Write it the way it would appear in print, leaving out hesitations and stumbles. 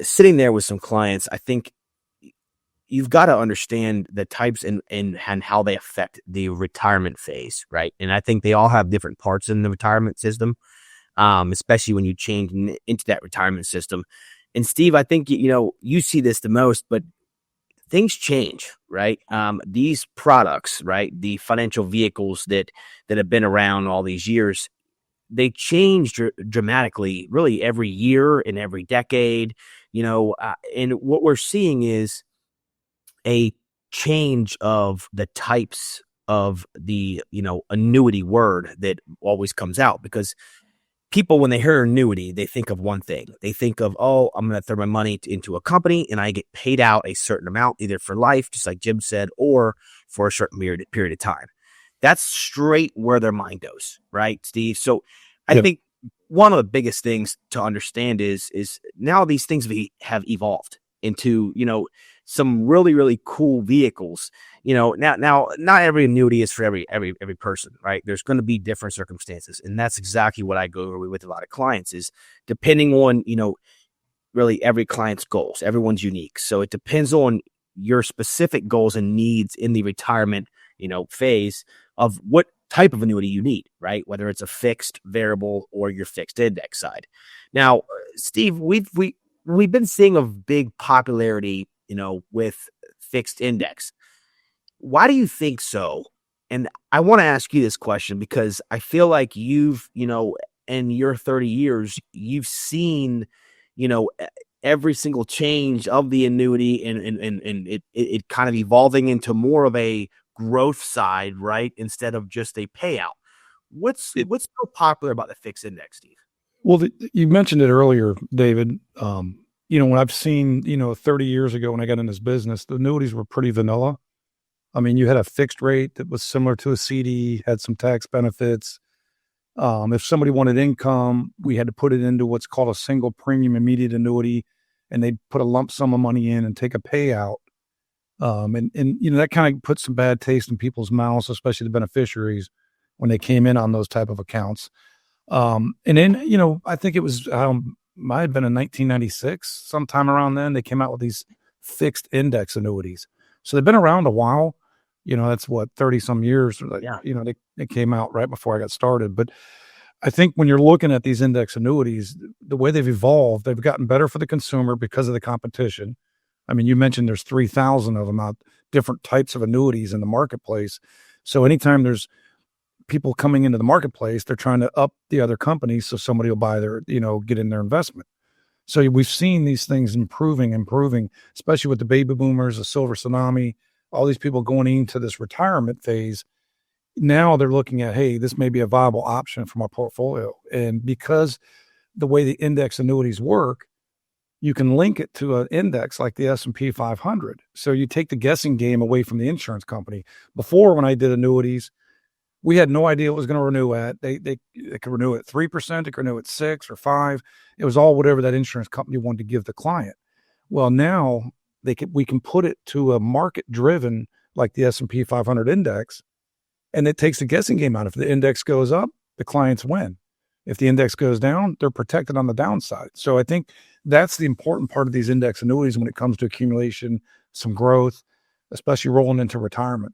sitting there with some clients, I think you've got to understand the types and how they affect the retirement phase, right? And I think they all have different parts in the retirement system, especially when you change into that retirement system. And Steve, I think, you see this the most, but things change, right? These products, right? The financial vehicles that have been around all these years, they change dramatically, really every year and every decade, and what we're seeing is a change of the types of the, annuity word that always comes out, because people, when they hear annuity, they think of one thing. They think of, oh, I'm going to throw my money into a company and I get paid out a certain amount, either for life, just like Jim said, or for a certain period of time. That's straight where their mind goes, right, Steve? So I think one of the biggest things to understand is now these things have evolved into, some really, really cool vehicles. Now not every annuity is for every person, right? There's going to be different circumstances. And that's exactly what I go over with a lot of clients, is depending on, really every client's goals. Everyone's unique. So it depends on your specific goals and needs in the retirement, phase of what type of annuity you need, right? Whether it's a fixed, variable, or your fixed index side. Now, Steve, we've been seeing a big popularity, with fixed index. Why do you think so? And I want to ask you this question because I feel like you've, in your 30 years, you've seen, every single change of the annuity and it kind of evolving into more of a growth side, right? Instead of just a payout. What's so popular about the fixed index, Steve? Well, you mentioned it earlier, David. When I've seen, 30 years ago when I got in this business, the annuities were pretty vanilla. I mean, you had a fixed rate that was similar to a CD, had some tax benefits. If somebody wanted income, we had to put it into what's called a single premium immediate annuity, and they'd put a lump sum of money in and take a payout. And that kind of put some bad taste in people's mouths, especially the beneficiaries, when they came in on those type of accounts. And then, I think it was, might have been in 1996, sometime around then, they came out with these fixed index annuities. So they've been around a while. That's what, 30 some years. Yeah. They came out right before I got started. But I think when you're looking at these index annuities, the way they've evolved, they've gotten better for the consumer because of the competition. I mean, you mentioned there's 3,000 of them out, different types of annuities in the marketplace. So anytime there's people coming into the marketplace, they're trying to up the other companies so somebody will buy their, get in their investment. So we've seen these things improving, especially with the baby boomers, the silver tsunami, all these people going into this retirement phase. Now they're looking at, hey, this may be a viable option for my portfolio. And because the way the index annuities work, you can link it to an index like the S&P 500. So you take the guessing game away from the insurance company. Before, when I did annuities, we had no idea what it was going to renew at. They could renew at 3%, they could renew at 6 or 5. It was all whatever that insurance company wanted to give the client. Well, now we can put it to a market driven like the S&P 500 index, and it takes the guessing game out. If the index goes up, the clients win. If the index goes down, they're protected on the downside. So I think that's the important part of these index annuities when it comes to accumulation, some growth, especially rolling into retirement.